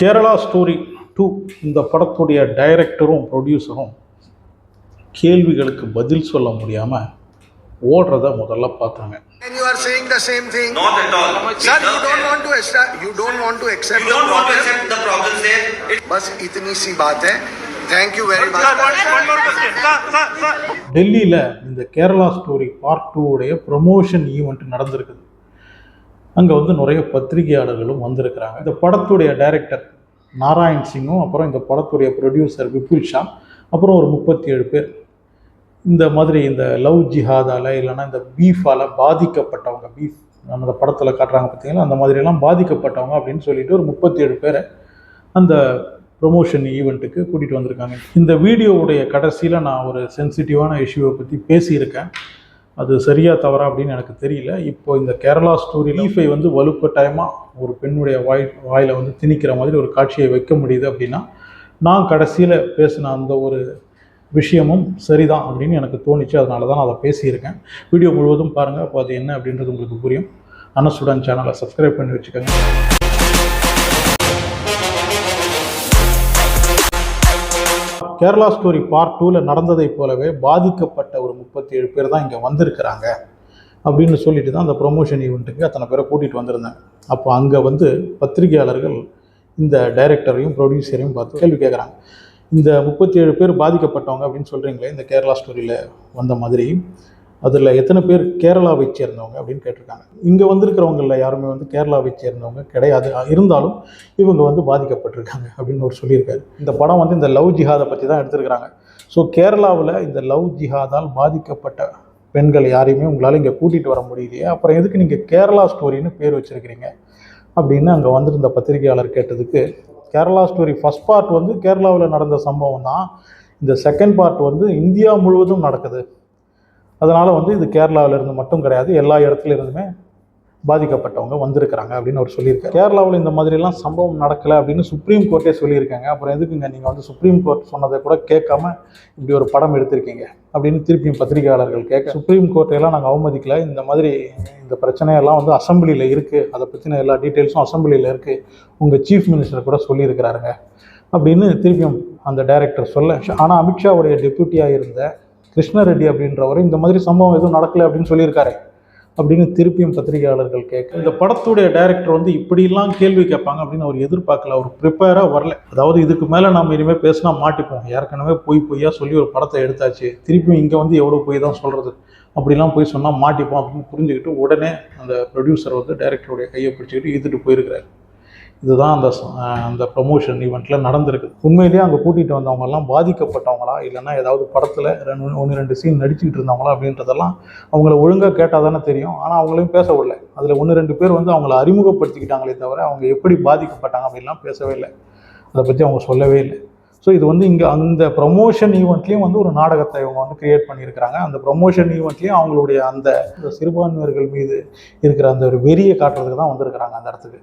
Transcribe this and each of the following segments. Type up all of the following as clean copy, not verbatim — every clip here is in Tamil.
கேரளா ஸ்டோரி 2 இந்த படத்துடைய டைரக்டரும் ப்ரொடியூசரும் கேள்விகளுக்கு பதில் சொல்ல முடியாமல் ஓடுறத முதல்ல பார்த்தாங்க. And you are saying the same thing. Not at all. Sir, you don't want to accept. You don't want to accept. You don't want to accept the problems there. बस इतनी सी बात है. Thank you very much. டெல்லியில் இந்த கேரளா ஸ்டோரி பார்ட் 2 உடைய ப்ரொமோஷன் ஈவெண்ட் நடந்திருக்குது. அங்கே வந்து நிறைய பத்திரிகையாளர்களும் வந்திருக்கிறாங்க. இந்த படத்துடைய டைரக்டர் நாராயண் சிங்கும், அப்புறம் இந்த படத்துடைய ப்ரொடியூசர் விபுல் ஷா, அப்புறம் ஒரு 37 பேர் இந்த மாதிரி இந்த லவ் ஜிஹாதால் இல்லைன்னா இந்த பீஃபால் பாதிக்கப்பட்டவங்க, பீஃப் நம்ம இந்த படத்தில் காட்டுறாங்க பார்த்தீங்களா, அந்த மாதிரியெல்லாம் பாதிக்கப்பட்டவங்க அப்படின்னு சொல்லிட்டு ஒரு 37 பேரை அந்த ப்ரொமோஷன் ஈவெண்ட்டுக்கு கூட்டிகிட்டு வந்திருக்காங்க. இந்த வீடியோவுடைய கடைசியில் நான் ஒரு சென்சிட்டிவான இஷ்யூவை பற்றி பேசியிருக்கேன். அது சரியா தவறா அப்படின்னு எனக்கு தெரியல. இப்போ இந்த கேரளா ஸ்டோரி லீஃபை வந்து வலுக்கட்டாயமாக ஒரு பெண்ணுடைய வாயில் வந்து திணிக்கிற மாதிரி ஒரு காட்சியை வைக்க முடியுது அப்படின்னா, நான் கடைசியில் பேசின அந்த ஒரு விஷயமும் சரிதான் அப்படின்னு எனக்கு தோணிச்சு. அதனால தான் நான் அதை பேசியிருக்கேன். வீடியோ முழுவதும் பாருங்கள், அப்போ அது என்ன அப்படின்றது உங்களுக்கு புரியும். அனசுடன் சேனலை சப்ஸ்கிரைப் பண்ணி வச்சுக்கோங்க. கேரளா ஸ்டோரி பார்ட் 2ல் நடந்ததை போலவே பாதிக்கப்பட்ட ஒரு 37 பேர் தான் இங்கே வந்திருக்கிறாங்க அப்படின்னு சொல்லிட்டு தான் அந்த ப்ரொமோஷன் ஈவெண்ட்டுக்கு அத்தனை பேரை கூட்டிகிட்டு வந்திருந்தாங்க. அப்போ அங்கே வந்து பத்திரிகையாளர்கள் இந்த டைரக்டரையும் ப்ரொடியூசரையும் பார்த்து கேள்வி கேட்குறாங்க. இந்த 37 பேர் பாதிக்கப்பட்டவங்க அப்படின்னு சொல்கிறீங்களே, இந்த கேரளா ஸ்டோரியில் வந்த மாதிரி, அதில் எத்தனை பேர் கேரளாவை சேர்ந்தவங்க அப்படின்னு கேட்டிருக்காங்க. இங்கே வந்திருக்கிறவங்களில் யாருமே வந்து கேரளாவை சேர்ந்தவங்க கிடையாது. இருந்தாலும் இவங்க வந்து பாதிக்கப்பட்டிருக்காங்க அப்படின்னு ஒரு சொல்லியிருக்காரு. இந்த படம் வந்து இந்த லவ் ஜிஹாதை பற்றி தான் எடுத்திருக்கிறாங்க. ஸோ கேரளாவில் இந்த லவ் ஜிஹாதால் பாதிக்கப்பட்ட பெண்கள் யாரையுமே உங்களால் இங்கே கூட்டிகிட்டு வர முடியலையே, அப்புறம் எதுக்கு நீங்கள் கேரளா ஸ்டோரின்னு பேர் வச்சுருக்கிறீங்க அப்படின்னு அங்கே வந்திருந்த பத்திரிகையாளர் கேட்டதுக்கு, கேரளா ஸ்டோரி ஃபஸ்ட் பார்ட் வந்து கேரளாவில் நடந்த சம்பவம் தான், இந்த செகண்ட் பார்ட் வந்து இந்தியா முழுவதும் நடக்குது. அதனால் வந்து இது கேரளாவில் இருந்து மட்டும் கிடையாது, எல்லா இடத்துல இருந்துமே பாதிக்கப்பட்டவங்க வந்திருக்கிறாங்க அப்படின்னு அவர் சொல்லியிருக்காரு. கேரளாவில் இந்த மாதிரிலாம் சம்பவம் நடக்கலை அப்படின்னு சுப்ரீம் கோர்ட்டே சொல்லியிருக்காங்க. அப்புறம் எதுக்குங்க நீங்கள் வந்து சுப்ரீம் கோர்ட் சொன்னதை கூட கேட்காம இப்படி ஒரு படம் எடுத்திருக்கீங்க அப்படின்னு திருப்பியும் பத்திரிகையாளர்கள் கேட்க, சுப்ரீம் கோர்ட்டையெல்லாம் நாங்கள் அவமதிக்கல, இந்த மாதிரி இந்த பிரச்சனையெல்லாம் வந்து அசம்பிளியில் இருக்குது, அதை பற்றின எல்லா டீட்டெயில்ஸும் அசம்பிளியில் இருக்குது, உங்கள் சீஃப் மினிஸ்டர் கூட சொல்லியிருக்கிறாருங்க அப்படின்னு திருப்பியும் அந்த டைரக்டர் சொல்ல. ஆனால் அமித்ஷாவுடைய டெப்யூட்டியாக இருந்த கிருஷ்ண ரெட்டி அப்படின்றவர் இந்த மாதிரி சம்பவம் எதுவும் நடக்கலை அப்படின்னு சொல்லியிருக்காரு அப்படின்னு திருப்பியும் பத்திரிகையாளர்கள் கேட்க, இந்த படத்துடைய டைரக்டர் வந்து இப்படிலாம் கேள்வி கேட்பாங்க அப்படின்னு அவர் எதிர்பார்க்கல, அவர் ப்ரிப்பேராக வரல. அதாவது இதுக்கு மேலே நம்ம இனிமேல் பேசினா மாட்டிப்போம், ஏற்கனவே பொய்யா சொல்லி ஒரு படத்தை எடுத்தாச்சு, திருப்பியும் இங்கே வந்து எவ்வளோ பொய் தான் சொல்கிறது, அப்படிலாம் போய் சொன்னால் மாட்டிப்போம் அப்படின்னு புரிஞ்சுக்கிட்டு உடனே அந்த ப்ரொடியூசர் வந்து டைரக்டருடைய கையை பிடிச்சிக்கிட்டு இழுத்துட்டு போயிருக்கிறார். இதுதான் அந்த ப்ரொமோஷன் ஈவெண்ட்டில் நடந்திருக்கு. உண்மையிலேயே அங்கே கூட்டிகிட்டு வந்தவங்கெல்லாம் பாதிக்கப்பட்டவங்களா, இல்லைன்னா ஏதாவது படத்தில் 1-2 சீன் நடிச்சுக்கிட்டு இருந்தவங்களா அப்படின்றதெல்லாம் அவங்கள ஒழுங்காக கேட்டால் தானே தெரியும். ஆனால் அவங்களையும் பேச விடல. அதில் 1-2 பேர் வந்து அவங்கள அறிமுகப்படுத்திக்கிட்டாங்களே தவிர அவங்க எப்படி பாதிக்கப்பட்டாங்க அப்படின்லாம் பேசவே இல்லை. அதை பற்றி அவங்க சொல்லவே இல்லை. ஸோ இது வந்து இங்கே அந்த ப்ரொமோஷன் ஈவெண்ட்லேயும் வந்து ஒரு நாடகத்தை இவங்க வந்து கிரியேட் பண்ணியிருக்கிறாங்க. அந்த ப்ரொமோஷன் ஈவெண்ட்லேயும் அவங்களுடைய அந்த சிறுபான்மையர்கள் மீது இருக்கிற அந்த ஒரு வெறியை காட்டுறதுக்கு தான் வந்திருக்கிறாங்க அந்த இடத்துக்கு.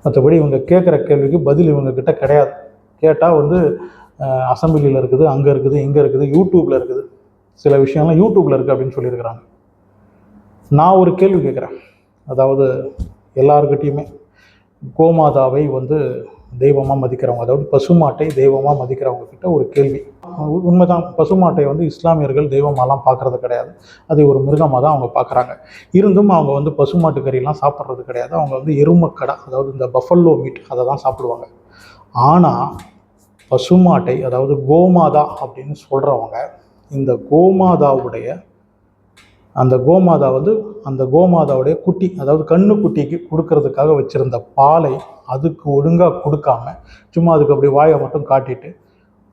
மற்றபடி இவங்க கேட்குற கேள்விக்கு பதில் இவங்கக்கிட்ட கிடையாது. கேட்டால் வந்து அசம்பிளியில் இருக்குது, அங்கே இருக்குது, இங்கே இருக்குது, யூடியூப்பில் இருக்குது, சில விஷயம்லாம் யூடியூப்பில் இருக்குது அப்படின்னு சொல்லியிருக்கிறாங்க. நான் ஒரு கேள்வி கேட்குறேன். அதாவது எல்லாருக்கிட்டையுமே கோமாதாவை வந்து தெய்வமாக மதிக்கிறவங்க, அதாவது பசுமாட்டை தெய்வமாக மதிக்கிறவங்க கிட்ட ஒரு கேள்வி. உண்மைதான், பசுமாட்டை வந்து இஸ்லாமியர்கள் தெய்வமாலாம் பார்க்குறது கிடையாது, அதை ஒரு மிருகமாக தான் அவங்க பார்க்குறாங்க. இருந்தும் அவங்க வந்து பசுமாட்டு கறியெல்லாம் சாப்பிட்றது கிடையாது. அவங்க வந்து எருமக்கடை, அதாவது இந்த பஃபல்லோ மீட், அதை தான் சாப்பிடுவாங்க. ஆனால் பசுமாட்டை, அதாவது கோமாதா அப்படின்னு சொல்கிறவங்க, இந்த கோமாதாவுடைய குட்டி, அதாவது கண்ணுக்குட்டிக்கு கொடுக்கறதுக்காக வச்சுருந்த பாலை அதுக்கு ஒழுங்காக கொடுக்காம சும்மா அதுக்கு அப்படி வாயை மட்டும் காட்டிட்டு,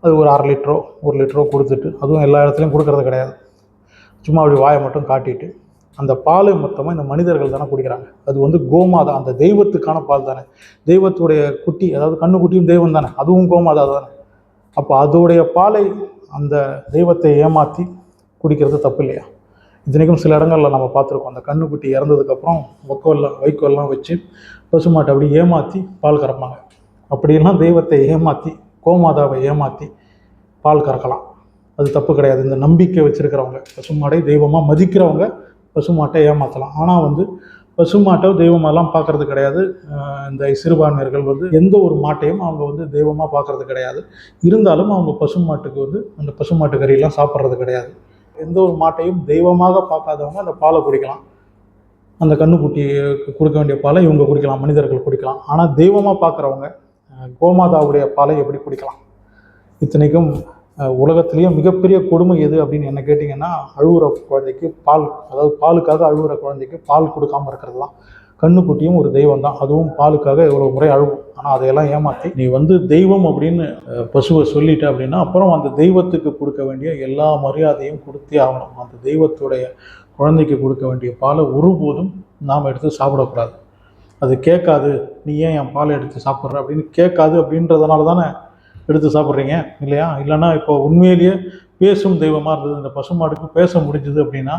அது ஒரு 1/2 லிட்டரோ 1 லிட்டரோ கொடுத்துட்டு, அதுவும் எல்லா இடத்துலையும் கொடுக்கறது கிடையாது, சும்மா அப்படி வாயை மட்டும் காட்டிட்டு அந்த பாலை மொத்தமாக இந்த மனிதர்கள் தானே குடிக்கிறாங்க. அது வந்து கோமாதா, அந்த தெய்வத்துக்கான பால் தானே. தெய்வத்துடைய குட்டி, அதாவது கண்ணுக்குட்டியும் தெய்வம் தானே, அதுவும் கோமாதா தானே. அப்போ அதோடைய பாலை அந்த தெய்வத்தை ஏமாற்றி குடிக்கிறது தப்பு இல்லையா? இத்தனைக்கும் சில இடங்களில் நம்ம பார்த்துருக்கோம், அந்த கண்ணுக்குட்டி இறந்ததுக்கப்புறம் வைக்கோல்லாம் வச்சு பசுமாட்டை அப்படி ஏமாற்றி பால் கறப்பாங்க. அப்படியெல்லாம் தெய்வத்தை ஏமாற்றி, கோமாதாவை ஏமாற்றி பால் கறக்கலாம், அது தப்பு கிடையாது. இந்த நம்பிக்கை வச்சுருக்கிறவங்க, பசுமாடை தெய்வமாக மதிக்கிறவங்க பசுமாட்டை ஏமாற்றலாம். ஆனால் வந்து பசுமாட்டை தெய்வமாலாம் பார்க்கறது கிடையாது. இந்த சிறுபான்மையர்கள் வந்து எந்த ஒரு மாட்டையும் அவங்க வந்து தெய்வமாக பார்க்கறது கிடையாது. இருந்தாலும் அவங்க பசுமாட்டுக்கு வந்து அந்த பசுமாட்டு கறியெல்லாம் சாப்பிட்றது கிடையாது. எந்த ஒரு மாட்டையும் தெய்வமாக பார்க்காதவங்க அந்த பாலை குடிக்கலாம். அந்த கன்றுக்குட்டி கொடுக்க வேண்டிய பாலை இவங்க குடிக்கலாம், மனிதர்கள் குடிக்கலாம். ஆனால் தெய்வமாக பார்க்குறவங்க கோமாதாவுடைய பாலை எப்படி குடிக்கலாம்? இத்தனைக்கும் உலகத்திலேயே மிகப்பெரிய கொடுமை எது அப்படின்னு என்ன கேட்டிங்கன்னா, அழுகுற குழந்தைக்கு பால், அதாவது பாலுக்காக அழுகுற குழந்தைக்கு பால் கொடுக்காமல் இருக்கிறது தான். கன்றுக்குட்டியும் ஒரு தெய்வம் தான், அதுவும் பாலுக்காக எவ்வளோ முறை அழுகும். ஆனால் அதையெல்லாம் ஏமாற்றி நீ வந்து தெய்வம் அப்படின்னு பசுவை சொல்லிட்ட அப்படின்னா அப்புறம் அந்த தெய்வத்துக்கு கொடுக்க வேண்டிய எல்லா மரியாதையும் கொடுத்தே ஆகணும். அந்த தெய்வத்துடைய குழந்தைக்கு கொடுக்க வேண்டிய பாலை ஒருபோதும் நாம் எடுத்து சாப்பிடக்கூடாது. அது கேட்காது, நீ ஏன் என் பாலை எடுத்து சாப்பிட்ற அப்படின்னு கேட்காது. அப்படின்றதுனால தானே எடுத்து சாப்பிட்றீங்க இல்லையா? இல்லைன்னா இப்போ உண்மையிலேயே பேசும் தெய்வமாக இருந்தது, இந்த பசுமாடுக்கு பேச முடிஞ்சுது அப்படின்னா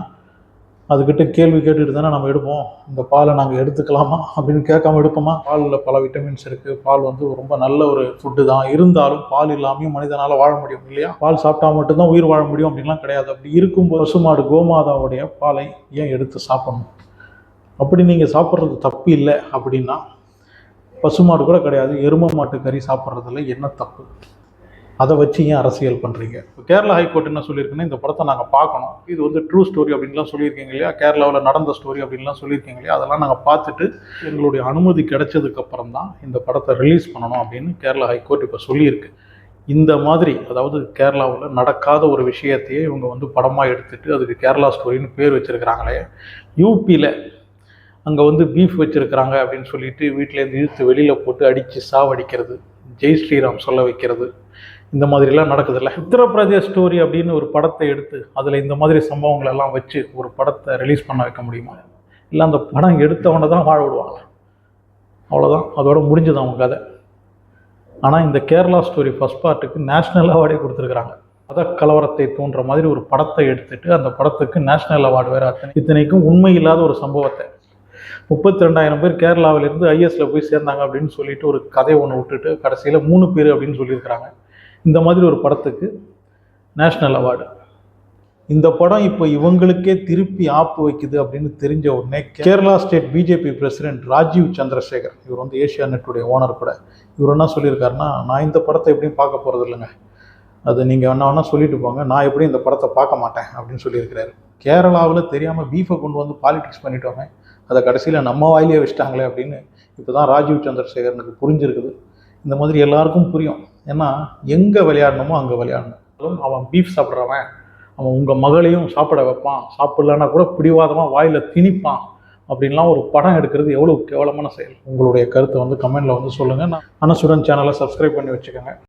அதுக்கிட்ட கேள்வி கேட்டுட்டு தானே நம்ம எடுப்போம். இந்த பாலை நாங்கள் எடுத்துக்கலாமா அப்படின்னு கேட்காம எடுப்போமா? பாலில் பல விட்டமின்ஸ் இருக்குது. பால் வந்து ரொம்ப நல்ல ஒரு ஃபுட்டு தான். இருந்தாலும் பால் இல்லாமையும் மனிதனால் வாழ முடியும் இல்லையா? பால் சாப்பிட்டா மட்டும்தான் உயிர் வாழ முடியும் அப்படின்லாம் கிடையாது. அப்படி இருக்கும் பசுமாடு கோமாதாவுடைய பாலை ஏன் எடுத்து சாப்பிடணும்? அப்படி நீங்கள் சாப்பிட்றது தப்பு இல்லை அப்படின்னா பசுமாடு கூட கிடையாது, எருமை மாட்டு கறி சாப்பிட்றதுல என்ன தப்பு? அதை வச்சு ஏன் அரசியல் பண்ணுறீங்க? இப்போ கேரளா ஹைகோர்ட் என்ன சொல்லியிருக்குன்னா, இந்த படத்தை நாங்கள் பார்க்கணும், இது வந்து ட்ரூ ஸ்டோரி அப்படின்லாம் சொல்லியிருக்கீங்க இல்லையா, கேரளாவில் நடந்த ஸ்டோரி அப்படின்லாம் சொல்லியிருக்கீங்க இல்லையா, அதெல்லாம் நாங்கள் பார்த்துட்டு எங்களுடைய அனுமதி கிடைச்சதுக்கப்புறம் தான் இந்த படத்தை ரிலீஸ் பண்ணணும் அப்படின்னு கேரளா ஹைகோர்ட் இப்போ சொல்லியிருக்கு. இந்த மாதிரி அதாவது கேரளாவில் நடக்காத ஒரு விஷயத்தையே இவங்க வந்து படமாக எடுத்துகிட்டு அதுக்கு கேரளா ஸ்டோரின்னு பேர் வச்சுருக்கிறாங்களே. யூபியில் அங்கே வந்து பீஃப் வச்சுருக்கிறாங்க அப்படின்னு சொல்லிட்டு வீட்டிலேருந்து இழுத்து வெளியில் போட்டு அடித்து சாவடிக்கிறது, ஜெய் ஸ்ரீராம் சொல்ல வைக்கிறது, இந்த மாதிரிலாம் நடக்குதுல்ல. உத்தரப்பிரதேஷ் ஸ்டோரி அப்படின்னு ஒரு படத்தை எடுத்து அதில் இந்த மாதிரி சம்பவங்கள் எல்லாம் வச்சு ஒரு படத்தை ரிலீஸ் பண்ண வைக்க முடியுமா? இல்லை அந்த படம் எடுத்தவனை தான் வாழ விடுவாங்க, அவ்வளோதான், அதோட முடிஞ்சது அவங்க கதை. ஆனால் இந்த கேரளா ஸ்டோரி ஃபஸ்ட் பார்ட்டுக்கு நேஷ்னல் அவார்டே கொடுத்துருக்குறாங்க. மத கலவரத்தை தோன்ற மாதிரி ஒரு படத்தை எடுத்துட்டு அந்த படத்துக்கு நேஷ்னல் அவார்டு வேறு. இத்தனைக்கும் உண்மை இல்லாத ஒரு சம்பவத்தை 32,000 பேர் கேரளாவிலேருந்து ஐஎஸில் போய் சேர்ந்தாங்க அப்படின்னு சொல்லிட்டு ஒரு கதையை ஒன்று விட்டுட்டு கடைசியில் 3 பேர் அப்படின்னு சொல்லியிருக்கிறாங்க. இந்த மாதிரி ஒரு படத்துக்கு நேஷ்னல் அவார்டு. இந்த படம் இப்போ இவங்களுக்கே திருப்பி ஆப்பு வைக்குது அப்படின்னு தெரிஞ்ச உடனே Kerala state BJP president Rajeev Chandrasekhar, இவர் வந்து ஏஷியா நெட்டுடைய ஓனர் கூட, இவர் என்ன சொல்லியிருக்காருன்னா, நான் இந்த படத்தை எப்படியும் பார்க்க போகிறது இல்லைங்க, அது நீங்கள் வேணா சொல்லிட்டு போங்க, நான் எப்படியும் இந்த படத்தை பார்க்க மாட்டேன் அப்படின்னு சொல்லியிருக்கிறாரு. கேரளாவில் தெரியாமல் பீஃபை கொண்டு வந்து பாலிடிக்ஸ் பண்ணிட்டோங்க, அதை கடைசியில் நம்ம வாயிலே வச்சிட்டாங்களே அப்படின்னு இப்போ தான் ராஜீவ் சந்திரசேகரனுக்கு புரிஞ்சிருக்குது. இந்த மாதிரி எல்லாருக்கும் புரியும். ஏன்னா எங்கே விளையாடணுமோ அங்கே விளையாடணும். அவன் பீஃப் சாப்பிட்றவன் அவன் உங்கள் மகளையும் சாப்பிட வைப்பான், சாப்பிட்லன்னா கூட பிடிவாதமாக வாயில் திணிப்பான் அப்படின்லாம் ஒரு படம் எடுக்கிறது எவ்வளோ கேவலமான செயல். உங்களுடைய கருத்தை வந்து கமெண்டில் வந்து சொல்லுங்கள். நான் அனசுடன் சேனலை சப்ஸ்கிரைப் பண்ணி வச்சுக்கோங்க.